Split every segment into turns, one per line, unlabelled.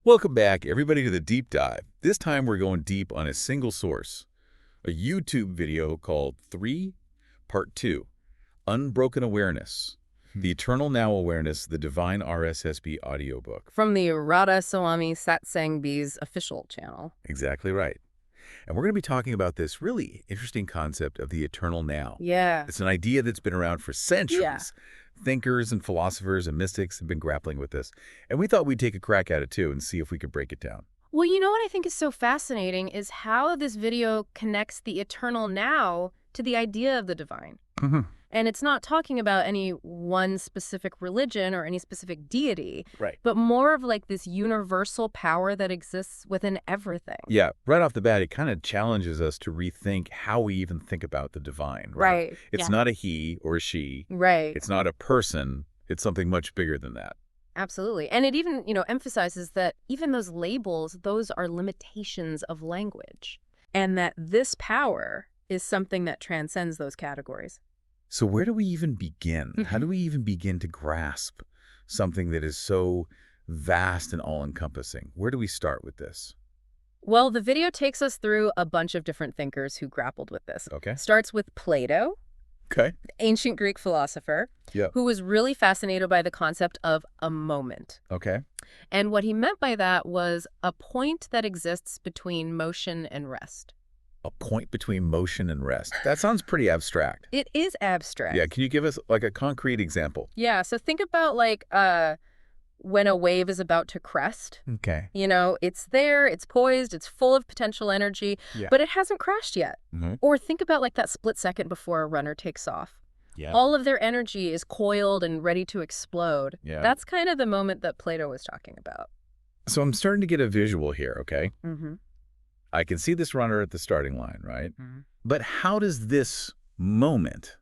Welcome back, everybody, to the deep dive. This time we're going deep on a single source, a YouTube video called 3, Part 2, Unbroken Awareness, the Eternal Now Awareness, the Divine RSSB audiobook.
From the Radha Swami Satsang Bees official channel.
Exactly right. And we're going to be talking about this really interesting concept of the eternal now.
Yeah.
It's an idea that's been around for centuries.
Yeah.
Thinkers and philosophers and mystics have been grappling with this. And we thought we'd take a crack at it, too, and see if we could break it down.
Well, you know what I think is so fascinating is how this video connects the eternal now to the idea of the divine.
Mm-hmm.
And it's not talking about any one specific religion or any specific deity,
Right.
but more of like this universal power that exists within everything.
Yeah, right off the bat, it kind of challenges us to rethink how we even think about the divine, right?
Right.
It's not a he or a she.
Right.
It's not a person. It's something much bigger than that.
Absolutely. And it even, emphasizes that even those labels, those are limitations of language. And that this power is something that transcends those categories.
So where do we even begin? How do we even begin to grasp something that is so vast and all-encompassing? Where do we start with this?
Well, the video takes us through a bunch of different thinkers who grappled with this.
Okay.
Starts with Plato,
Okay.
the ancient Greek philosopher,
Yeah.
who was really fascinated by the concept of a moment.
Okay.
And what he meant by that was a point that exists between motion and rest.
A point between motion and rest. That sounds pretty abstract.
It is abstract.
Yeah, can you give us like a concrete example?
Yeah, so think about like when a wave is about to crest.
Okay.
It's there, it's poised, it's full of potential energy,
Yeah.
but it hasn't crashed yet.
Mm-hmm.
Or think about like that split second before a runner takes off.
Yeah.
All of their energy is coiled and ready to explode.
Yeah.
That's kind of the moment that Plato was talking about.
So I'm starting to get a visual here, okay?
Mm-hmm.
I can see this runner at the starting line, right?
Mm-hmm.
But how does this moment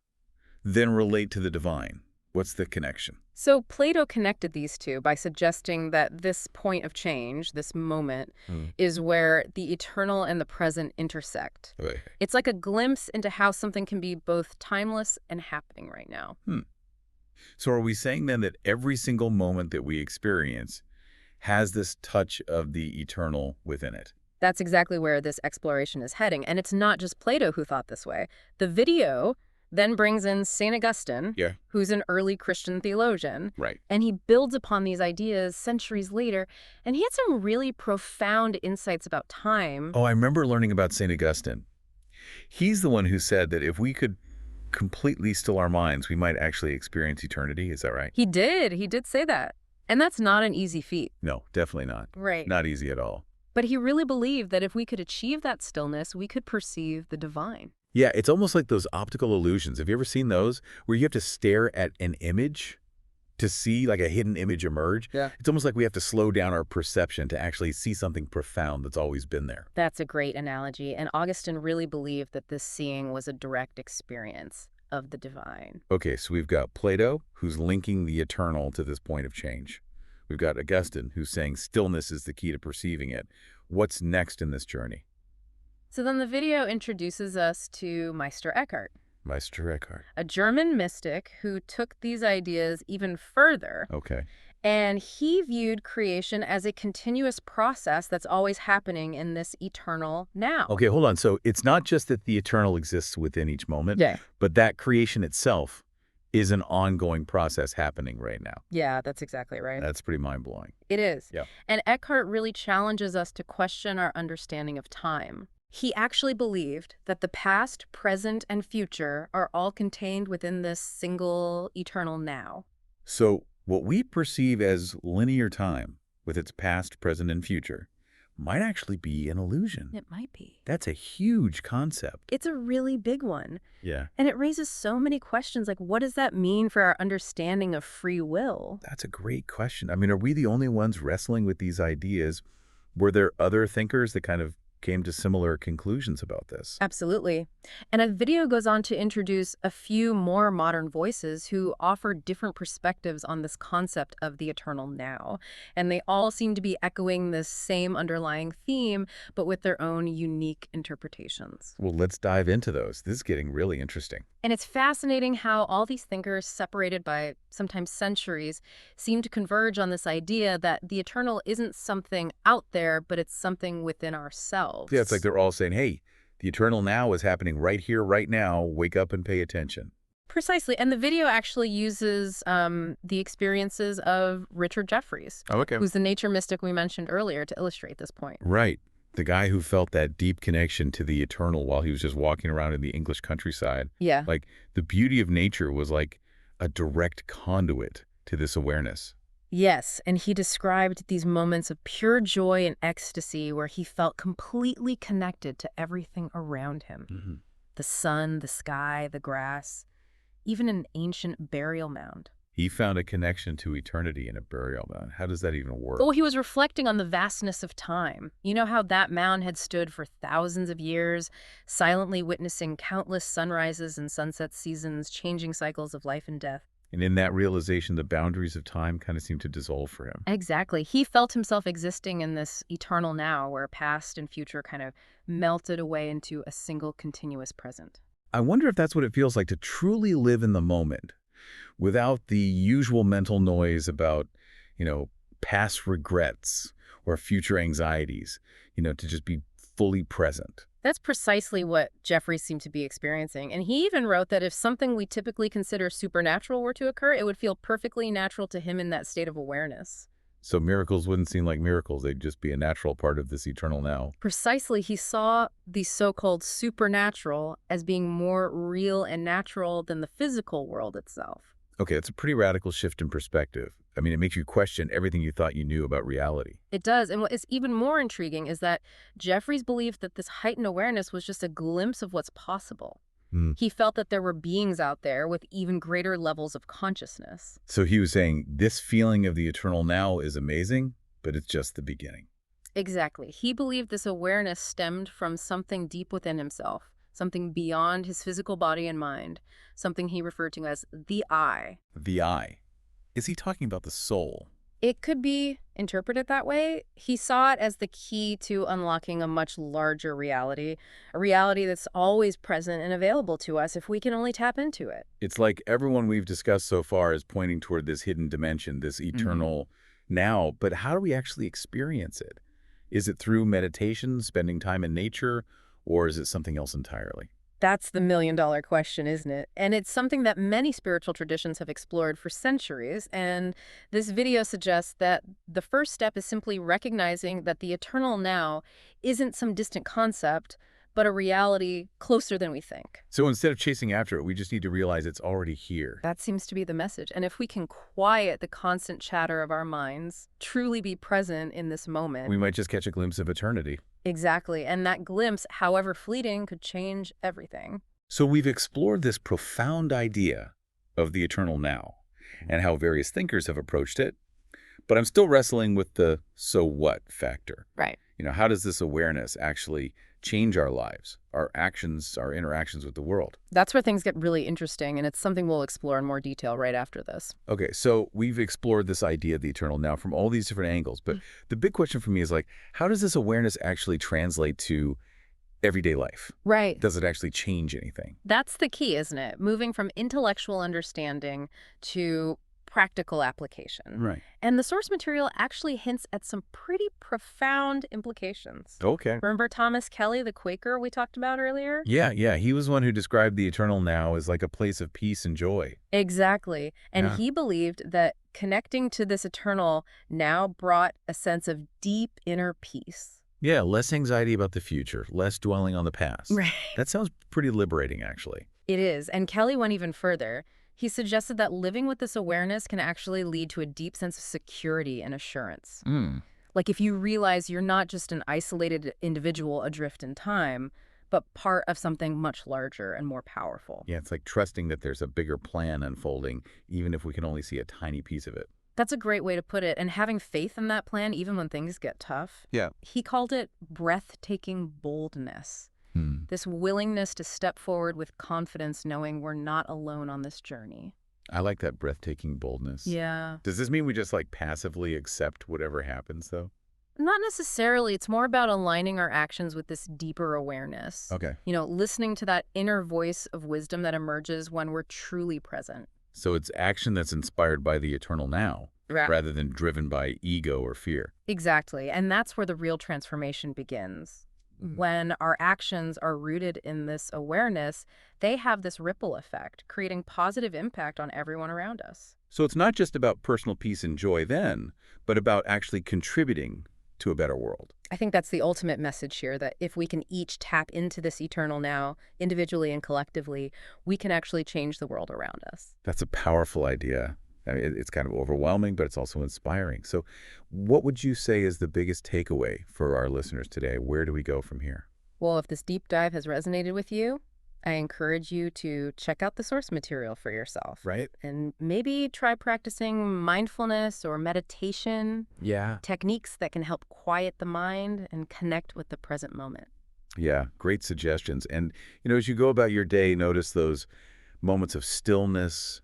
then relate to the divine? What's the connection?
So Plato connected these two by suggesting that this point of change, this moment, is where the eternal and the present intersect.
Okay.
It's like a glimpse into how something can be both timeless and happening right now.
So are we saying then that every single moment that we experience has this touch of the eternal within it?
That's exactly where this exploration is heading. And it's not just Plato who thought this way. The video then brings in St. Augustine,
Yeah.
who's an early Christian theologian,
Right.
and he builds upon these ideas centuries later, and he had some really profound insights about time.
Oh, I remember learning about St. Augustine. He's the one who said that if we could completely still our minds, we might actually experience eternity. Is that right?
He did say that. And that's not an easy feat.
No, definitely not.
Right.
Not easy at all.
But he really believed that if we could achieve that stillness, we could perceive the divine.
Yeah, it's almost like those optical illusions. Have you ever seen those where you have to stare at an image to see like a hidden image emerge?
Yeah.
It's almost like we have to slow down our perception to actually see something profound that's always been there.
That's a great analogy. And Augustine really believed that this seeing was a direct experience of the divine.
Okay, so we've got Plato, who's linking the eternal to this point of change. We've got Augustine, who's saying stillness is the key to perceiving it. What's next in this journey?
So then the video introduces us to Meister Eckhart,
Meister Eckhart.
a German mystic who took these ideas even further.
Okay.
And he viewed creation as a continuous process that's always happening in this eternal now.
Okay, hold on. So it's not just that the eternal exists within each moment,
Yeah.
but that creation itself is an ongoing process happening right now.
Yeah, that's exactly right.
That's pretty mind-blowing.
It is.
Yeah.
And Eckhart really challenges us to question our understanding of time. He actually believed that the past, present, and future are all contained within this single eternal now.
So what we perceive as linear time, with its past, present, and future, might actually be an illusion.
It might be.
That's a huge concept.
It's a really big one.
Yeah.
And it raises so many questions, like what does that mean for our understanding of free will?
That's a great question. I mean, are we the only ones wrestling with these ideas? Were there other thinkers that kind of came to similar conclusions about this.
Absolutely. And a video goes on to introduce a few more modern voices who offer different perspectives on this concept of the eternal now. And they all seem to be echoing this same underlying theme, but with their own unique interpretations.
Well, let's dive into those. This is getting really interesting.
And it's fascinating how all these thinkers, separated by sometimes centuries, seem to converge on this idea that the eternal isn't something out there, but it's something within ourselves.
Yeah, it's like they're all saying, hey, the eternal now is happening right here, right now. Wake up and pay attention.
Precisely. And the video actually uses the experiences of Richard Jefferies,
Oh, okay.
who's the nature mystic we mentioned earlier, to illustrate this point.
Right. The guy who felt that deep connection to the eternal while he was just walking around in the English countryside.
Yeah.
Like, the beauty of nature was like a direct conduit to this awareness.
Yes, and he described these moments of pure joy and ecstasy where he felt completely connected to everything around him.
Mm-hmm.
The sun, the sky, the grass, even an ancient burial mound.
He found a connection to eternity in a burial mound. How does that even work?
Oh, he was reflecting on the vastness of time. You know how that mound had stood for thousands of years, silently witnessing countless sunrises and sunset seasons, changing cycles of life and death.
And in that realization, the boundaries of time kind of seemed to dissolve for him.
Exactly. He felt himself existing in this eternal now where past and future kind of melted away into a single continuous present.
I wonder if that's what it feels like to truly live in the moment without the usual mental noise about, past regrets or future anxieties, to just be fully present.
That's precisely what Jeffrey seemed to be experiencing. And he even wrote that if something we typically consider supernatural were to occur, it would feel perfectly natural to him in that state of awareness.
So miracles wouldn't seem like miracles. They'd just be a natural part of this eternal now.
Precisely, he saw the so-called supernatural as being more real and natural than the physical world itself.
Okay, that's a pretty radical shift in perspective. I mean, it makes you question everything you thought you knew about reality.
It does. And what is even more intriguing is that Jeffries believed that this heightened awareness was just a glimpse of what's possible.
Hmm.
He felt that there were beings out there with even greater levels of consciousness.
So he was saying this feeling of the eternal now is amazing, but it's just the beginning.
Exactly. He believed this awareness stemmed from something deep within himself, something beyond his physical body and mind, something he referred to as the I.
The I. Is he talking about the soul?
It could be interpreted that way. He saw it as the key to unlocking a much larger reality, a reality that's always present and available to us if we can only tap into it.
It's like everyone we've discussed so far is pointing toward this hidden dimension, this eternal now, but how do we actually experience it? Is it through meditation, spending time in nature, or is it something else entirely?
That's the million-dollar question, isn't it? And it's something that many spiritual traditions have explored for centuries, and this video suggests that the first step is simply recognizing that the eternal now isn't some distant concept, but a reality closer than we think.
So instead of chasing after it, we just need to realize it's already here.
That seems to be the message. And if we can quiet the constant chatter of our minds, truly be present in this moment.
We might just catch a glimpse of eternity.
Exactly. And that glimpse, however fleeting, could change everything.
So we've explored this profound idea of the eternal now and how various thinkers have approached it, but I'm still wrestling with the so what factor.
Right.
How does this awareness actually change our lives, our actions, our interactions with the world?
That's where things get really interesting, and it's something we'll explore in more detail right after this.
Okay, so we've explored this idea of the eternal now from all these different angles, but the big question for me is how does this awareness actually translate to everyday life?
Right.
Does it actually change anything?
That's the key, isn't it? Moving from intellectual understanding to practical application.
Right.
And the source material actually hints at some pretty profound implications.
Okay.
Remember Thomas Kelly, the Quaker we talked about earlier?
Yeah. He was one who described the eternal now as like a place of peace and joy.
Exactly. And
Yeah.
he believed that connecting to this eternal now brought a sense of deep inner peace.
Yeah, less anxiety about the future, less dwelling on the past.
Right.
That sounds pretty liberating, actually.
It is. And Kelly went even further. He suggested that living with this awareness can actually lead to a deep sense of security and assurance. Like if you realize you're not just an isolated individual adrift in time, but part of something much larger and more powerful.
Yeah, it's like trusting that there's a bigger plan unfolding, even if we can only see a tiny piece of it.
That's a great way to put it. And having faith in that plan, even when things get tough,
Yeah.
he called it breathtaking boldness.
Hmm.
This willingness to step forward with confidence, knowing we're not alone on this journey.
I like that breathtaking boldness.
Yeah.
Does this mean we just like passively accept whatever happens, though?
Not necessarily. It's more about aligning our actions with this deeper awareness.
Okay.
Listening to that inner voice of wisdom that emerges when we're truly present.
So it's action that's inspired by the eternal now, rather than driven by ego or fear.
Exactly. And that's where the real transformation begins. When our actions are rooted in this awareness, they have this ripple effect, creating positive impact on everyone around us.
So it's not just about personal peace and joy then, but about actually contributing to a better world.
I think that's the ultimate message here, that if we can each tap into this eternal now, individually and collectively, we can actually change the world around us.
That's a powerful idea. I mean, it's kind of overwhelming, but it's also inspiring. So what would you say is the biggest takeaway for our listeners today? Where do we go from here?
Well, if this deep dive has resonated with you, I encourage you to check out the source material for yourself.
Right?
And maybe try practicing mindfulness or meditation,
Yeah.
techniques that can help quiet the mind and connect with the present moment.
Yeah, great suggestions. And, as you go about your day, notice those moments of stillness,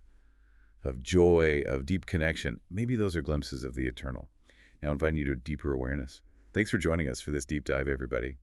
of joy, of deep connection. Maybe those are glimpses of the eternal. Now inviting you to deeper awareness. Thanks for joining us for this deep dive, everybody.